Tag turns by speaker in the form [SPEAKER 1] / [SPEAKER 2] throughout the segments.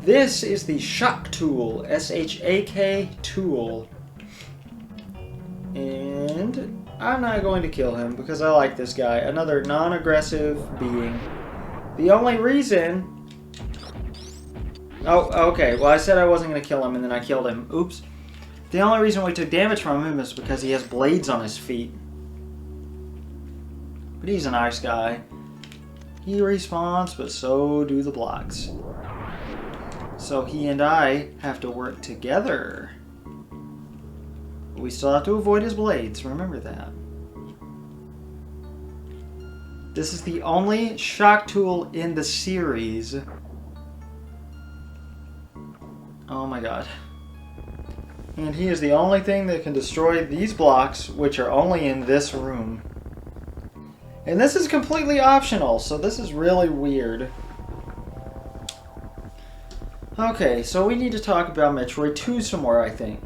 [SPEAKER 1] This is the Shock Tool, S-H-A-K Tool. And I'm not going to kill him because I like this guy. Another non-aggressive being. The only reason... Oh, okay. Well, I said I wasn't going to kill him and then I killed him. Oops. The only reason we took damage from him is because he has blades on his feet. But he's a nice guy. He respawns, but so do the blocks. So he and I have to work together. We still have to avoid his blades, remember that. This is the only shock tool in the series. Oh my god. And he is the only thing that can destroy these blocks, which are only in this room. And this is completely optional, so this is really weird. Okay, so we need to talk about Metroid 2 some more, I think.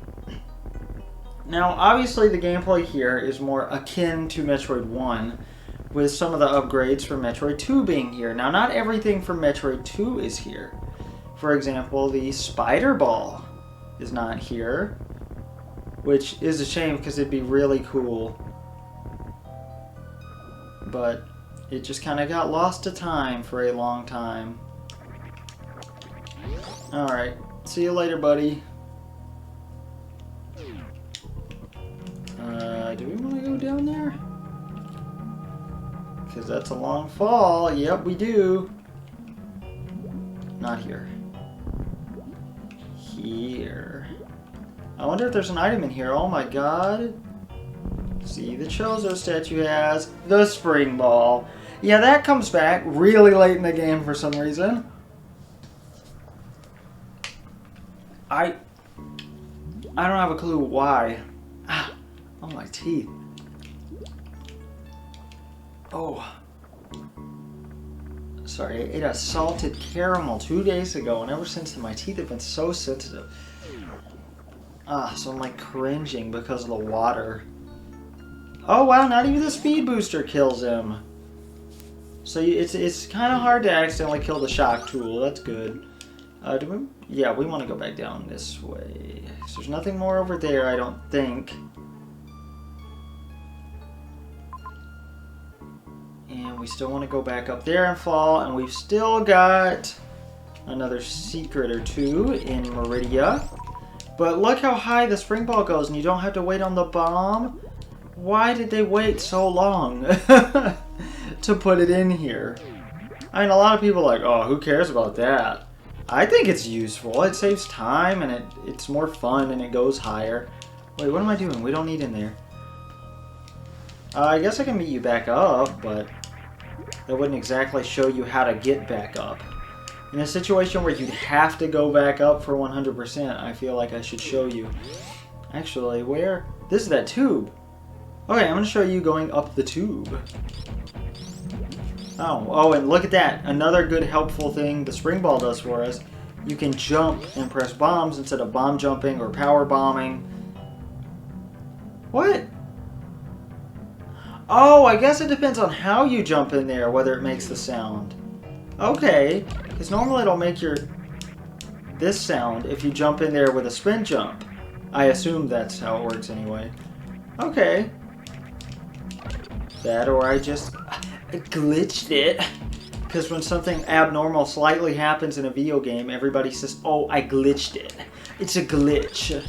[SPEAKER 1] Now, obviously the gameplay here is more akin to Metroid 1, with some of the upgrades from Metroid 2 being here. Now, not everything from Metroid 2 is here. For example, the Spider Ball is not here, which is a shame because it'd be really cool. But it just kind of got lost to time for a long time. Alright, see you later, buddy. Do we want to go down there? Because that's a long fall. Yep, we do. Not here. Here. I wonder if there's an item in here. Oh my god. See, the Chozo statue has the spring ball. Yeah, that comes back really late in the game for some reason. I don't have a clue why. Ah, oh, my teeth. Oh. Sorry, I ate a salted caramel 2 days ago, and ever since then my teeth have been so sensitive. Ah, so I'm like cringing because of the water. Oh wow, not even the speed booster kills him. So it's kind of hard to accidentally kill the shock tool. That's good. Yeah, we want to go back down this way. So there's nothing more over there, I don't think. And we still want to go back up there and fall. And we've still got another secret or two in Maridia. But look how high the spring ball goes and you don't have to wait on the bomb. Why did they wait so long to put it in here? I mean, a lot of people are like, oh, who cares about that? I think it's useful. It saves time and it's more fun and it goes higher. Wait, what am I doing? We don't need in there. I guess I can meet you back up, but that wouldn't exactly show you how to get back up. In a situation where you'd have to go back up for 100%, I feel like I should show you. Actually, where? This is that tube. Okay, I'm going to show you going up the tube. Oh, and look at that. Another good helpful thing the spring ball does for us. You can jump and press bombs instead of bomb jumping or power bombing. What? Oh, I guess it depends on how you jump in there, whether it makes the sound. Okay, because normally it'll make this sound if you jump in there with a spin jump. I assume that's how it works anyway. Okay. That, or I just glitched it. Because when something abnormal slightly happens in a video game, everybody says, oh, I glitched it. It's a glitch.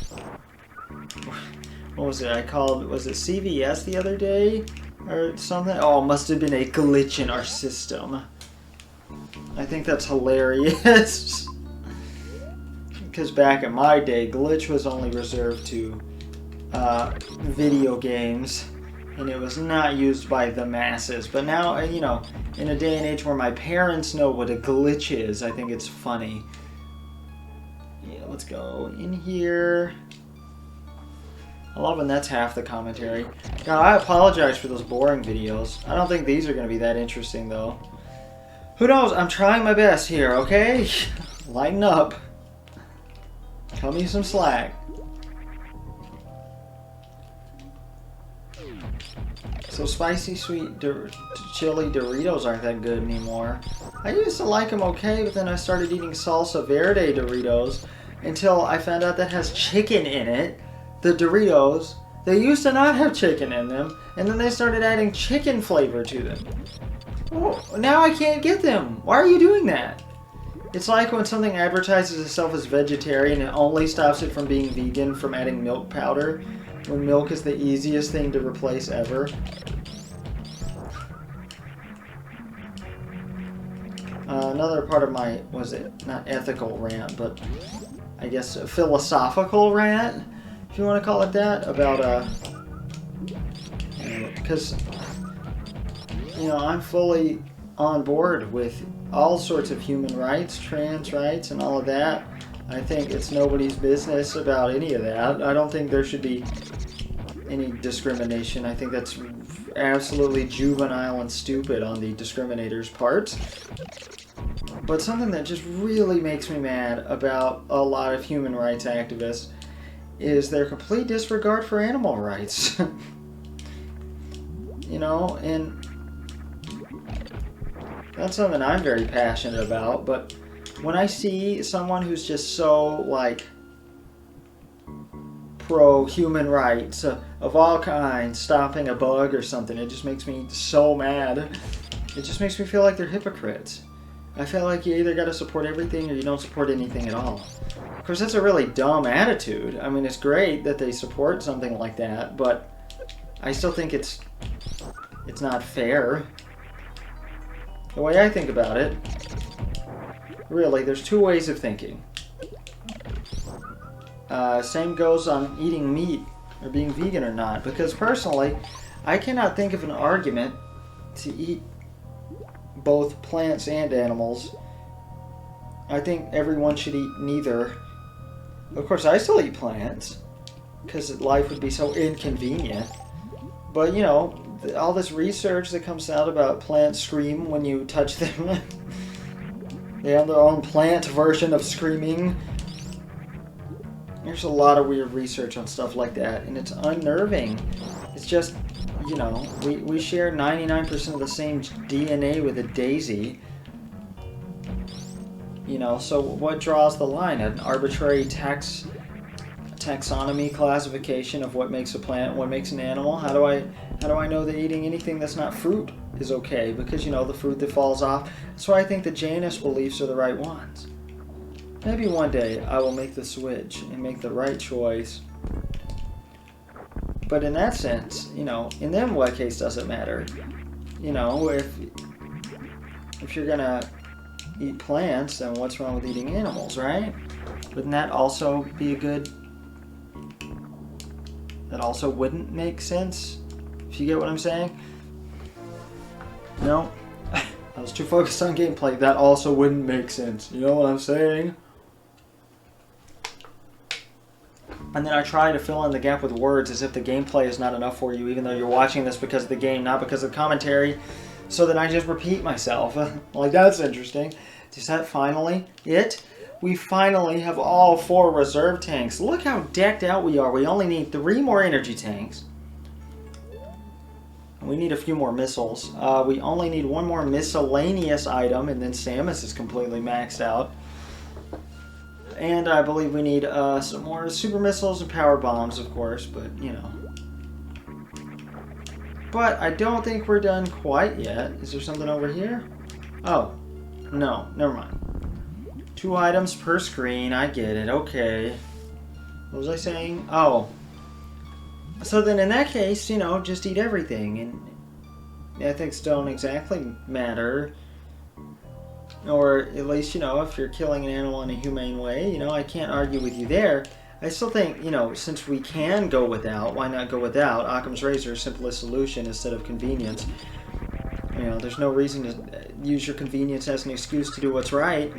[SPEAKER 1] What was it? I called, was it CVS the other day? Or something? Oh, it must have been a glitch in our system. I think that's hilarious. Because back in my day, glitch was only reserved to video games. And it was not used by the masses. But now, you know, in a day and age where my parents know what a glitch is, I think it's funny. Yeah, let's go in here. I love when that's half the commentary. God, I apologize for those boring videos. I don't think these are going to be that interesting, though. Who knows? I'm trying my best here, okay? Lighten up. Cut me some slack. So spicy sweet chili Doritos aren't that good anymore. I used to like them okay, but then I started eating salsa verde Doritos until I found out that has chicken in it. The Doritos, they used to not have chicken in them, and then they started adding chicken flavor to them. Oh, now I can't get them. Why are you doing that? It's like when something advertises itself as vegetarian and only stops it from being vegan from adding milk powder, when milk is the easiest thing to replace ever. Another part of my, was it not ethical rant, but I guess a philosophical rant, if you want to call it that, about because you know, I'm fully on board with all sorts of human rights, trans rights, and all of that. I think it's nobody's business about any of that. I don't think there should be any discrimination. I think that's absolutely juvenile and stupid on the discriminator's part. But something that just really makes me mad about a lot of human rights activists is their complete disregard for animal rights. You know, and that's something I'm very passionate about, but when I see someone who's just so, like, pro-human rights of all kinds, stopping a bug or something, it just makes me so mad. It just makes me feel like they're hypocrites. I feel like you either got to support everything or you don't support anything at all. Of course, that's a really dumb attitude. I mean, it's great that they support something like that, but I still think it's not fair. The way I think about it, really, there's two ways of thinking. Same goes on eating meat or being vegan or not, because personally, I cannot think of an argument to eat both plants and animals. I think everyone should eat neither. Of course, I still eat plants, because life would be so inconvenient. But, you know, all this research that comes out about plants scream when you touch them. They have their own plant version of screaming. There's a lot of weird research on stuff like that, and it's unnerving. It's just, you know, we share 99% of the same DNA with a daisy. You know, so what draws the line? An arbitrary taxonomy classification of what makes a plant, what makes an animal? How do I know that eating anything that's not fruit is okay? Because, you know, the fruit that falls off. That's why I think the Janus beliefs are the right ones. Maybe one day I will make the switch and make the right choice. But in that sense, you know, in then what case does it matter? You know, if you're gonna eat plants, then what's wrong with eating animals, right? Wouldn't that also be a good... That also wouldn't make sense? If you get what I'm saying? No? I was too focused on gameplay. That also wouldn't make sense. You know what I'm saying? And then I try to fill in the gap with words as if the gameplay is not enough for you, even though you're watching this because of the game, not because of the commentary. So then I just repeat myself. Like, that's interesting. Is that finally it? We finally have all 4 reserve tanks. Look how decked out we are. We only need 3 more energy tanks. We need a few more missiles. We only need 1 more miscellaneous item, and then Samus is completely maxed out. And I believe we need some more super missiles and power bombs, of course, but, you know. But I don't think we're done quite yet. Is there something over here? Oh, no, never mind. 2 items per screen, I get it, okay. What was I saying? Oh. So then in that case, you know, just eat everything, and ethics don't exactly matter. Or at least, you know, if you're killing an animal in a humane way, you know, I can't argue with you there. I still think, you know, since we can go without, why not go without? Occam's razor, simplest solution instead of convenience. You know, there's no reason to use your convenience as an excuse to do what's right,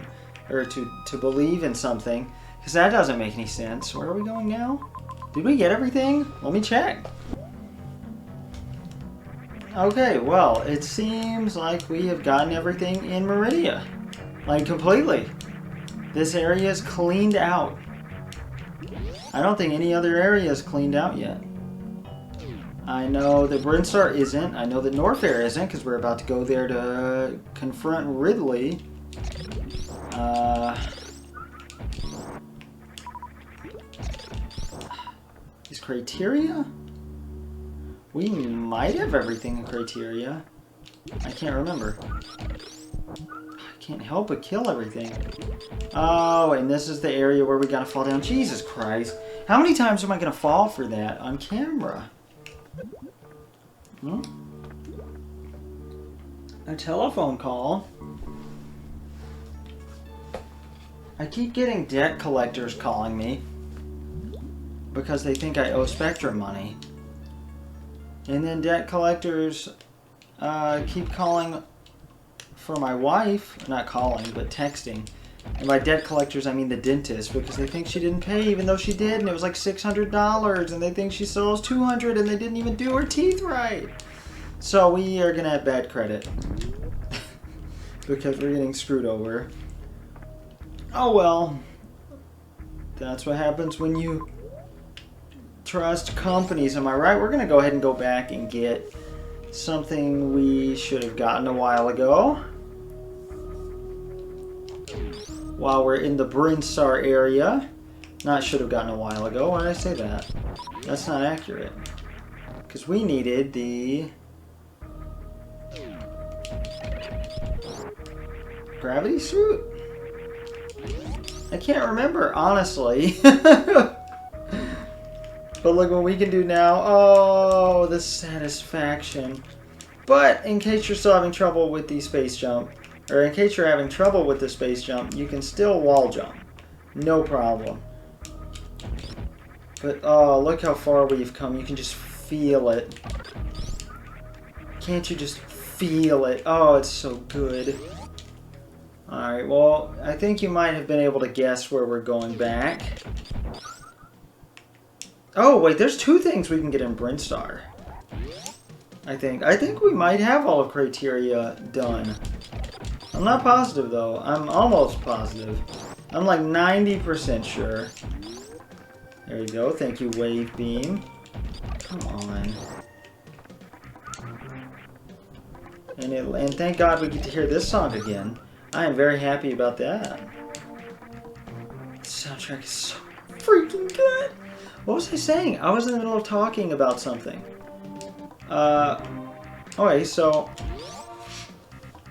[SPEAKER 1] or to believe in something, because that doesn't make any sense. Where are we going now? Did we get everything? Let me check. Okay, well, it seems like we have gotten everything in Maridia. Like, completely. This area is cleaned out. I don't think any other area is cleaned out yet. I know that Brinstar isn't. I know that Norfair isn't, because we're about to go there to confront Ridley. Is Criteria? We might have everything in Criteria. I can't remember. I can't help but kill everything. Oh, and this is the area where we gotta fall down. Jesus Christ. How many times am I gonna fall for that on camera? Hmm? A telephone call? I keep getting debt collectors calling me because they think I owe Spectrum money. And then debt collectors keep calling for my wife. Not calling, but texting. And by debt collectors, I mean the dentist, because they think she didn't pay even though she did, and it was like $600, and they think she still owes $200, and they didn't even do her teeth right. So we are gonna have bad credit because we're getting screwed over. Oh well, that's what happens when you trust companies. Am I right? We're gonna go ahead and go back and get something we should have gotten a while ago. While we're in the Brinstar area. Not should have gotten a while ago. Why did I say that? That's not accurate. Because we needed the gravity suit? I can't remember, honestly. But look what we can do now. Oh, the satisfaction. But in case you're still having trouble with the space jump, or in case you're having trouble with the space jump, you can still wall jump. No problem. But, oh, look how far we've come. You can just feel it. Can't you just feel it? Oh, it's so good. Alright, well, I think you might have been able to guess where we're going back. Oh, wait, there's two things we can get in Brinstar. I think we might have all of Criteria done. I'm not positive, though. I'm almost positive. I'm like 90% sure. There you go. Thank you, Wave Beam. Come on. And thank God we get to hear this song again. I am very happy about that. The soundtrack is so freaking good. What was I saying? I was in the middle of talking about something. Okay, so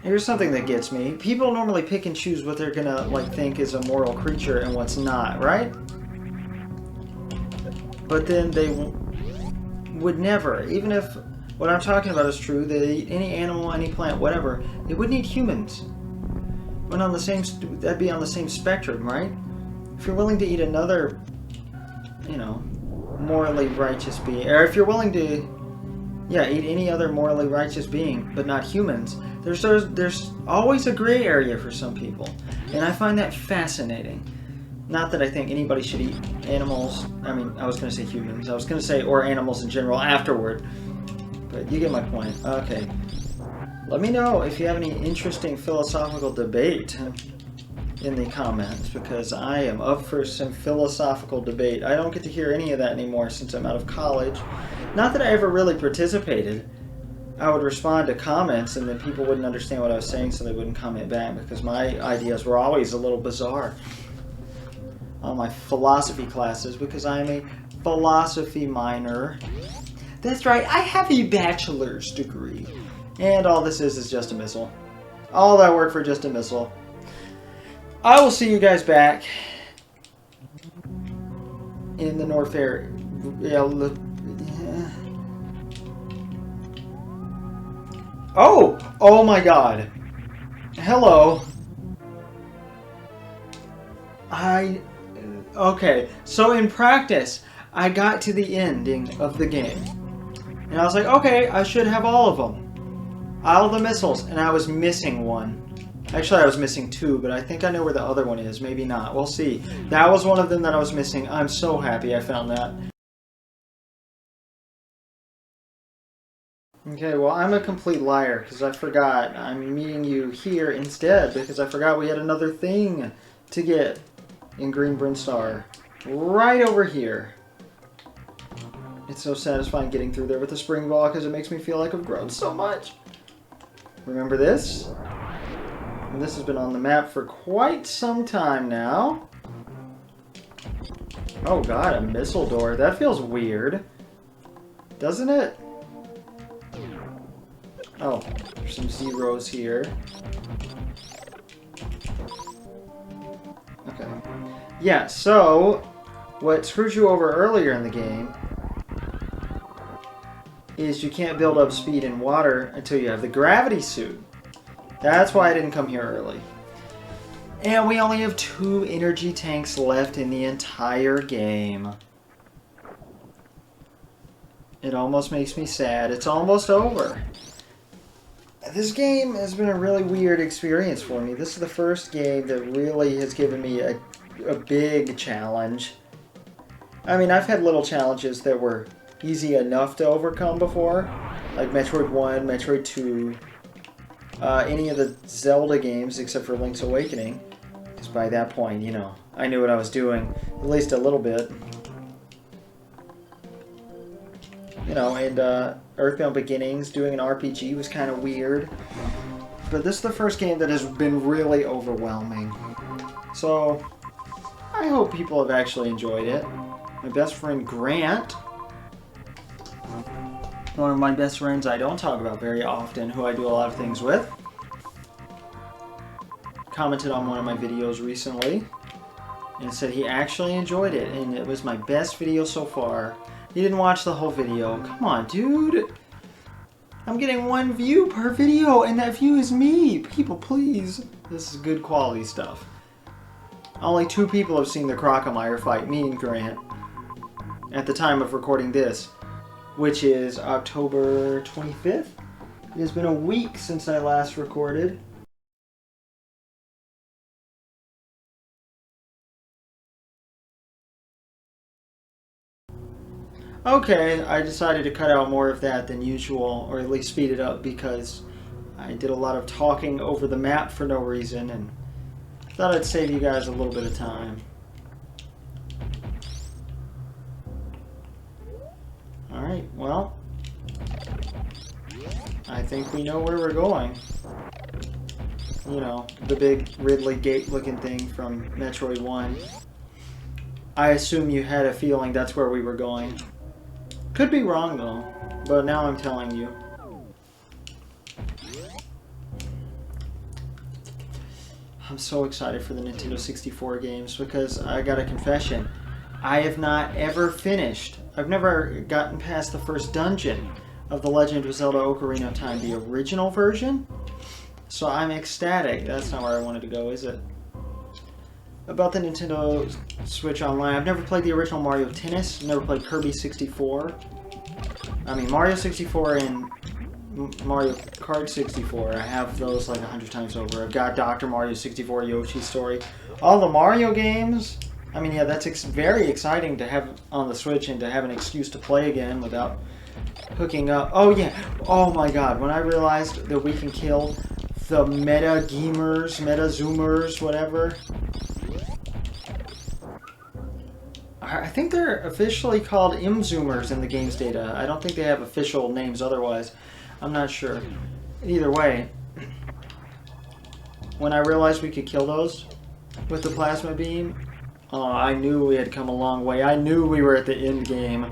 [SPEAKER 1] here's something that gets me. People normally pick and choose what they're gonna like think is a moral creature and what's not, right? But then they would never, even if what I'm talking about is true, they eat any animal, any plant, whatever, they wouldn't eat humans. When on the same, that'd be on the same spectrum, right? If you're willing to eat another, you know, morally righteous being, or if you're willing to, yeah, eat any other morally righteous being, but not humans, there's always a gray area for some people, and I find that fascinating. Not that I think anybody should eat animals. I mean, I was going to say humans. I was going to say, or animals in general afterward. But you get my point. Okay. Let me know if you have any interesting philosophical debate in the comments, because I am up for some philosophical debate. I don't get to hear any of that anymore since I'm out of college. Not that I ever really participated. I would respond to comments and then people wouldn't understand what I was saying, so they wouldn't comment back, because my ideas were always a little bizarre on my philosophy classes, because I am a philosophy minor. That's right, I have a bachelor's degree. And all this is just a missile. All that work for just a missile. I will see you guys back in the Norfair. Oh my God. Hello. Okay, so in practice, I got to the ending of the game. And I was like, okay, I should have all of them. All of the missiles, and I was missing one. Actually, I was missing two, but I think I know where the other one is. Maybe not. We'll see. That was one of them that I was missing. I'm so happy I found that. Okay, well, I'm a complete liar, because I forgot. I'm meeting you here instead, because I forgot we had another thing to get in Green Brinstar. Right over here. It's so satisfying getting through there with the spring ball because it makes me feel like I've grown so much. Remember this? And this has been on the map for quite some time now. Oh god, a missile door. That feels weird. Doesn't it? Oh, there's some zeros here. Okay. Yeah, so what screwed you over earlier in the game is you can't build up speed in water until you have the gravity suit. That's why I didn't come here early. And we only have 2 energy tanks left in the entire game. It almost makes me sad. It's almost over. This game has been a really weird experience for me. This is the first game that really has given me a big challenge. I mean, I've had little challenges that were easy enough to overcome before, like Metroid 1, Metroid 2, any of the Zelda games except for Link's Awakening, because by that point, you know, I knew what I was doing, at least a little bit. You know, and Earthbound Beginnings, doing an RPG was kind of weird, but this is the first game that has been really overwhelming. So, I hope people have actually enjoyed it. My best friend Grant, one of my best friends I don't talk about very often, who I do a lot of things with, commented on one of my videos recently and said he actually enjoyed it and it was my best video so far. He didn't watch the whole video. Come on, dude. I'm getting 1 view per video and that view is me. People, please. This is good quality stuff. Only 2 people have seen the Crocomire fight, me and Grant, at the time of recording this, which is October 25th. It has been a week since I last recorded. Okay, I decided to cut out more of that than usual, or at least speed it up, because I did a lot of talking over the map for no reason, and thought I'd save you guys a little bit of time. Alright, well, I think we know where we're going. You know, the big Ridley gate looking thing from Metroid 1. I assume you had a feeling that's where we were going. Could be wrong though, but now I'm telling you. I'm so excited for the Nintendo 64 games because I got a confession. I have not ever finished. I've never gotten past the first dungeon of The Legend of Zelda Ocarina of Time, the original version. So I'm ecstatic. That's not where I wanted to go, is it? About the Nintendo Switch Online, I've never played the original Mario Tennis, never played Kirby 64. I mean, Mario 64 and Mario Kart 64, I have those like 100 times over. I've got Dr. Mario 64, Yoshi's Story. All the Mario games, I mean, yeah, that's very exciting to have on the Switch and to have an excuse to play again without hooking up. Oh yeah, oh my god, when I realized that we can kill the meta-gamers, meta-zoomers, whatever. I think they're officially called M-zoomers in the game's data. I don't think they have official names otherwise. I'm not sure. Either way, when I realized we could kill those with the plasma beam, I knew we had come a long way. I knew we were at the end game.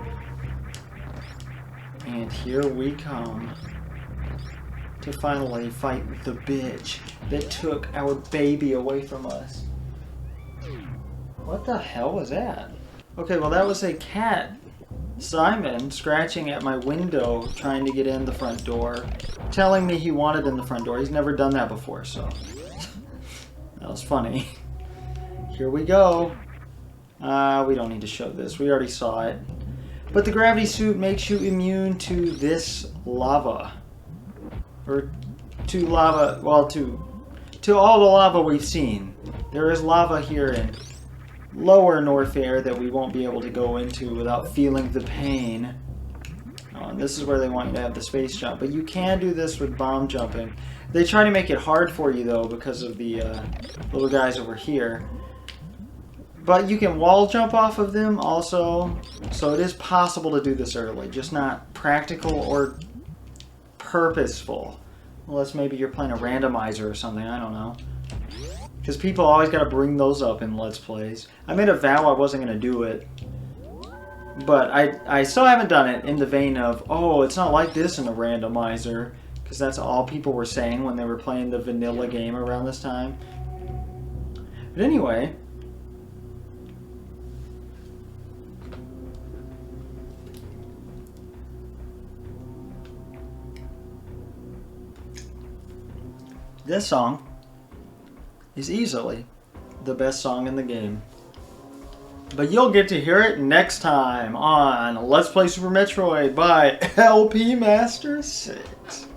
[SPEAKER 1] And here we come to finally fight the bitch that took our baby away from us. What the hell was that? Okay, well that was a cat, Simon, scratching at my window trying to get in the front door, telling me he wanted in the front door. He's never done that before, so that was funny. Here we go. We don't need to show this. We already saw it. But the gravity suit makes you immune to this lava. Or to lava, well, to all the lava we've seen. There is lava here in lower North Air that we won't be able to go into without feeling the pain. Oh, and this is where they want you to have the space jump. But you can do this with bomb jumping. They try to make it hard for you, though, because of the little guys over here. But you can wall jump off of them also, so it is possible to do this early, just not practical or purposeful. Unless maybe you're playing a randomizer or something, I don't know. Because people always got to bring those up in Let's Plays. I made a vow I wasn't going to do it. But I still haven't done it in the vein of, oh, it's not like this in a randomizer. Because that's all people were saying when they were playing the vanilla game around this time. But anyway... this song is easily the best song in the game. But you'll get to hear it next time on Let's Play Super Metroid by LP Master 6.